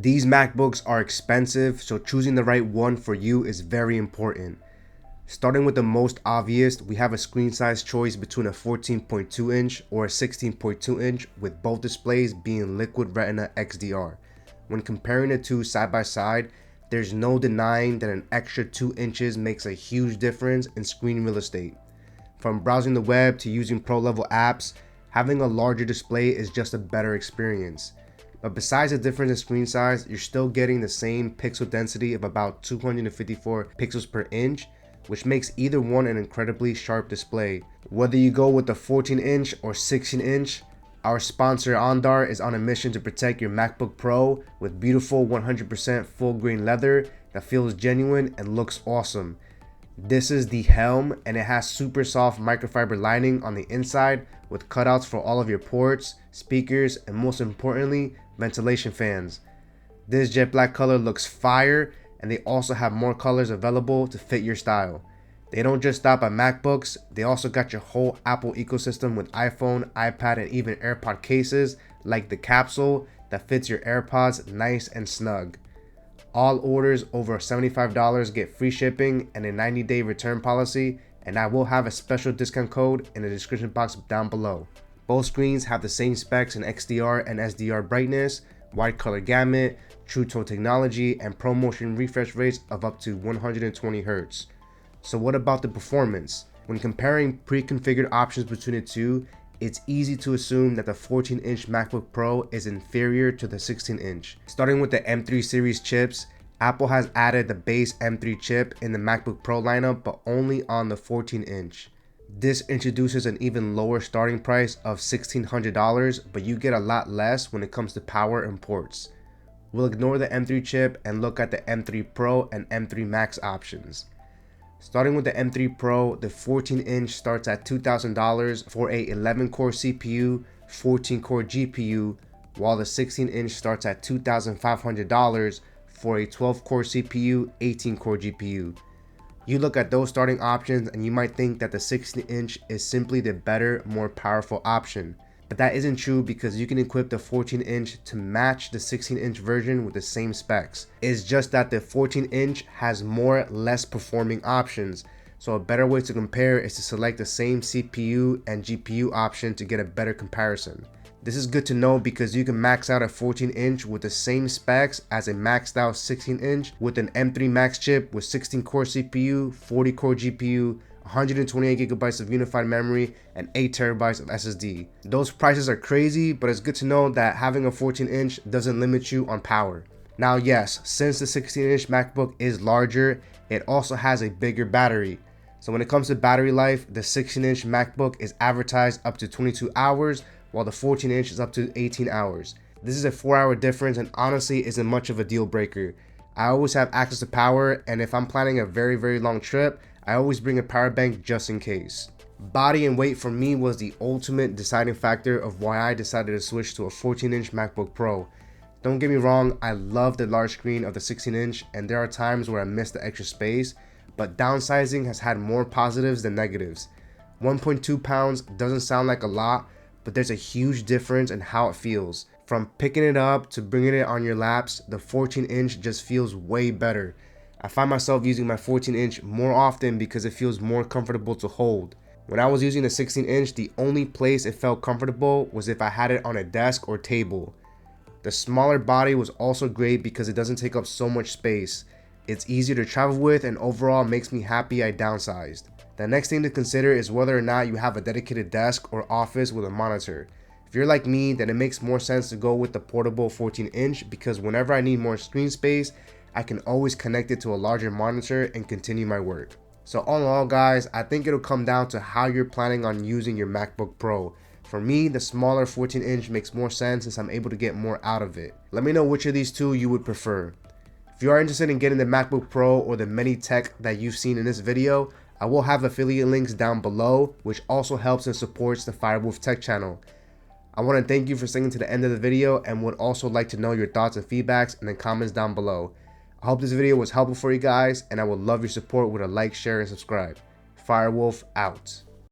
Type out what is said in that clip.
These MacBooks are expensive, so choosing the right one for you is very important. Starting with the most obvious, we have a screen size choice between a 14.2 inch or a 16.2 inch, with both displays being Liquid Retina XDR. When comparing the two side by side, there's no denying that an extra 2 inches makes a huge difference in screen real estate. From browsing the web to using pro level apps, having a larger display is just a better experience. But besides the difference in screen size, you're still getting the same pixel density of about 254 pixels per inch, which makes either one an incredibly sharp display. Whether you go with the 14 inch or 16 inch, our sponsor Andar is on a mission to protect your MacBook Pro with beautiful 100% full grain leather that feels genuine and looks awesome. This is the helm, and it has super soft microfiber lining on the inside with cutouts for all of your ports, speakers, and most importantly, ventilation fans. This jet black color looks fire, and they also have more colors available to fit your style. They don't just stop at MacBooks, they also got your whole Apple ecosystem with iPhone, iPad, and even AirPod cases like the capsule that fits your AirPods nice and snug. All orders over $75 get free shipping and a 90-day return policy, and I will have a special discount code in the description box down below. Both screens have the same specs in XDR and SDR brightness, wide color gamut, True Tone technology, and ProMotion refresh rates of up to 120 Hz. So what about the performance? When comparing pre-configured options between the two, it's easy to assume that the 14-inch MacBook Pro is inferior to the 16-inch. Starting with the M3 series chips, Apple has added the base M3 chip in the MacBook Pro lineup, but only on the 14-inch. This introduces an even lower starting price of $1,600, but you get a lot less when it comes to power and ports. We'll ignore the M3 chip and look at the M3 Pro and M3 Max options. Starting with the M3 Pro, the 14-inch starts at $2,000 for a 11-core CPU, 14-core GPU, while the 16-inch starts at $2,500 for a 12-core CPU, 18-core GPU. You look at those starting options and you might think that the 16-inch is simply the better, more powerful option. But that isn't true, because you can equip the 14-inch to match the 16-inch version with the same specs. It's just that the 14-inch has more less performing options, so a better way to compare is to select the same CPU and GPU option to get a better comparison. This is good to know because you can max out a 14-inch with the same specs as a maxed out 16-inch with an M3 Max chip with 16-core CPU, 40-core GPU, 128GB of unified memory, and 8TB of SSD. Those prices are crazy, but it's good to know that having a 14-inch doesn't limit you on power. Now yes, since the 16-inch MacBook is larger, it also has a bigger battery. So when it comes to battery life, the 16-inch MacBook is advertised up to 22 hours, while the 14-inch is up to 18 hours. This is a 4-hour difference and honestly isn't much of a deal breaker. I always have access to power, and if I'm planning a very long trip, I always bring a power bank just in case. Body and weight for me was the ultimate deciding factor of why I decided to switch to a 14-inch MacBook Pro. Don't get me wrong, I love the large screen of the 16-inch, and there are times where I miss the extra space, but downsizing has had more positives than negatives. 1.2 pounds doesn't sound like a lot, but there's a huge difference in how it feels. From picking it up to bringing it on your laps, the 14-inch just feels way better. I find myself using my 14-inch more often because it feels more comfortable to hold. When I was using the 16-inch, the only place it felt comfortable was if I had it on a desk or table. The smaller body was also great because it doesn't take up so much space. It's easier to travel with, and overall makes me happy I downsized. The next thing to consider is whether or not you have a dedicated desk or office with a monitor. If you're like me, then it makes more sense to go with the portable 14-inch because whenever I need more screen space, I can always connect it to a larger monitor and continue my work. So all in all guys, I think it'll come down to how you're planning on using your MacBook Pro. For me, the smaller 14-inch makes more sense since I'm able to get more out of it. Let me know which of these two you would prefer. If you are interested in getting the MacBook Pro or the many tech that you've seen in this video, I will have affiliate links down below, which also helps and supports the Firewolf Tech channel. I want to thank you for sticking to the end of the video and would also like to know your thoughts and feedbacks in the comments down below. I hope this video was helpful for you guys, and I would love your support with a like, share, and subscribe. Firewolf out.